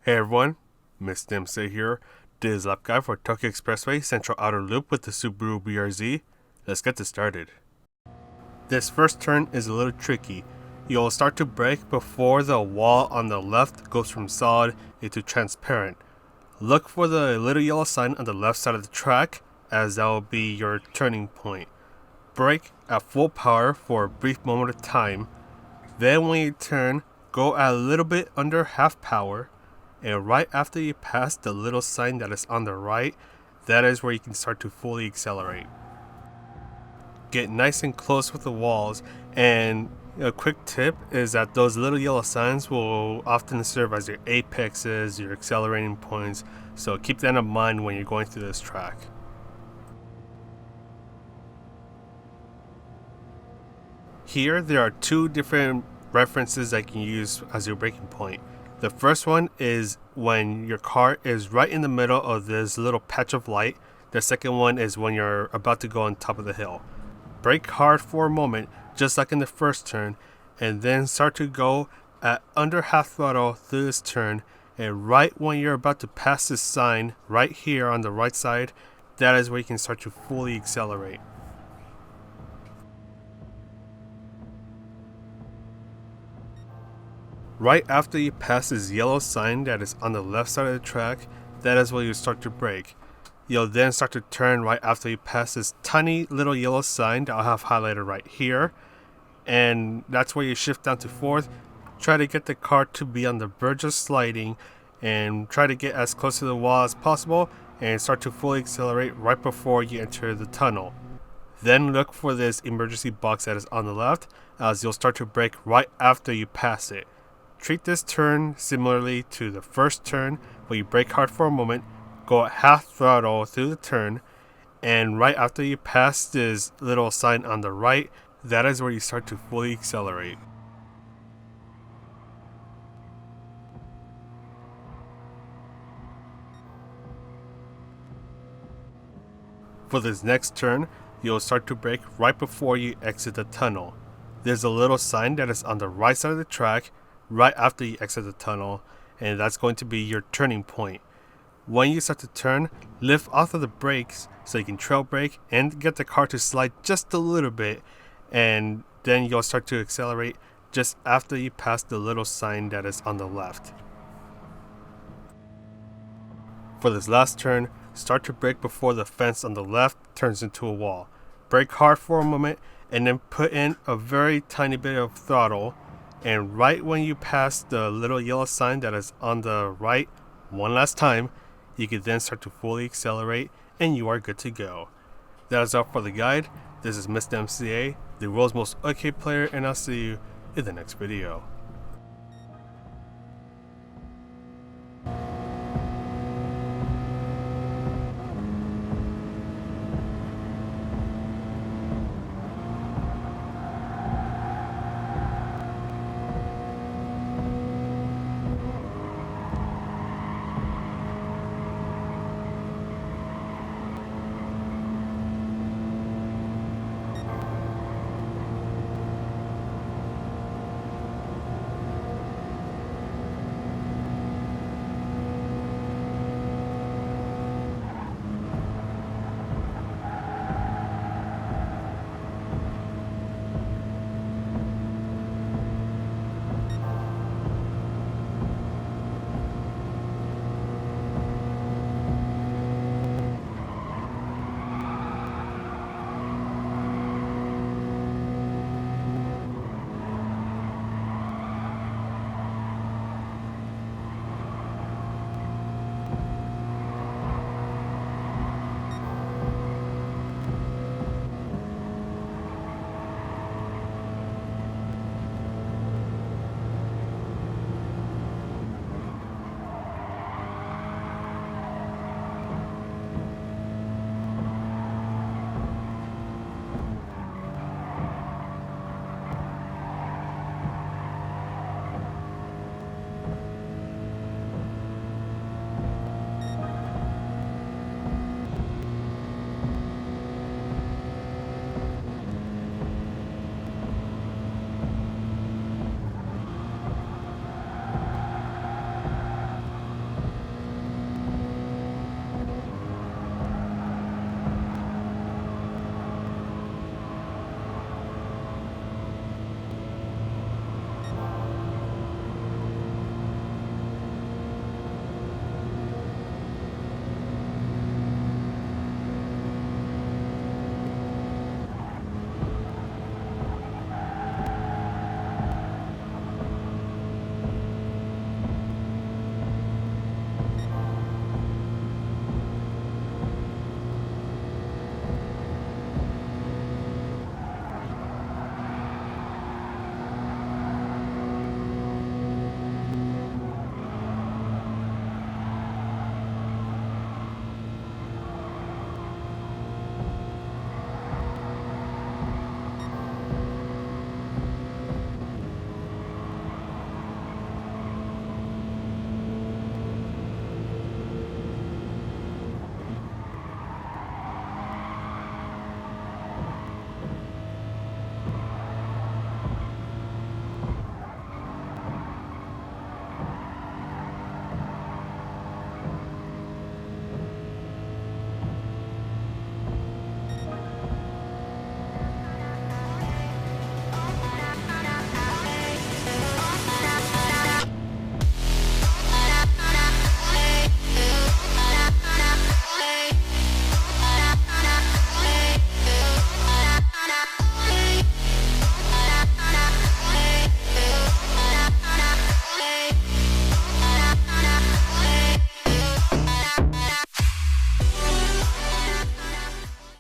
Hey everyone, Mr. MC here. This is lap guide for Tokyo Expressway Central Outer Loop with the Subaru BRZ. Let's get this started. This first turn is a little tricky. You'll start to brake before the wall on the left goes from solid into transparent. Look for the little yellow sign on the left side of the track, as that will be your turning point. Brake at full power for a brief moment of time. Then when you turn, go at a little bit under half power. And right after you pass the little sign that is on the right, that is where you can start to fully accelerate. Get nice and close with the walls, and a quick tip is that those little yellow signs will often serve as your apexes, your accelerating points, so keep that in mind when you're going through this track. Here there are two different references that you can use as your braking point. The first one is when your car is right in the middle of this little patch of light. The second one is when you're about to go on top of the hill. Brake hard for a moment, just like in the first turn, and then start to go at under half throttle through this turn. And right when you're about to pass this sign, right here on the right side, that is where you can start to fully accelerate. Right after you pass this yellow sign that is on the left side of the track, that is where you start to brake. You'll then start to turn right after you pass this tiny little yellow sign that I'll have highlighted right here. And that's where you shift down to fourth. Try to get the car to be on the verge of sliding and try to get as close to the wall as possible and start to fully accelerate right before you enter the tunnel. Then look for this emergency box that is on the left, as you'll start to brake right after you pass it. Treat this turn similarly to the first turn, where you brake hard for a moment, go at half throttle through the turn, and right after you pass this little sign on the right, that is where you start to fully accelerate. For this next turn, you'll start to brake right before you exit the tunnel. There's a little sign that is on the right side of the track, right after you exit the tunnel, and that's going to be your turning point. When you start to turn, lift off of the brakes so you can trail brake and get the car to slide just a little bit, and then you'll start to accelerate just after you pass the little sign that is on the left. For this last turn, start to brake before the fence on the left turns into a wall. Brake hard for a moment and then put in a very tiny bit of throttle. And right when you pass the little yellow sign that is on the right one last time, you can then start to fully accelerate and you are good to go. That is all for the guide. This is Mr. MCA, the world's most okay player, and I'll see you in the next video.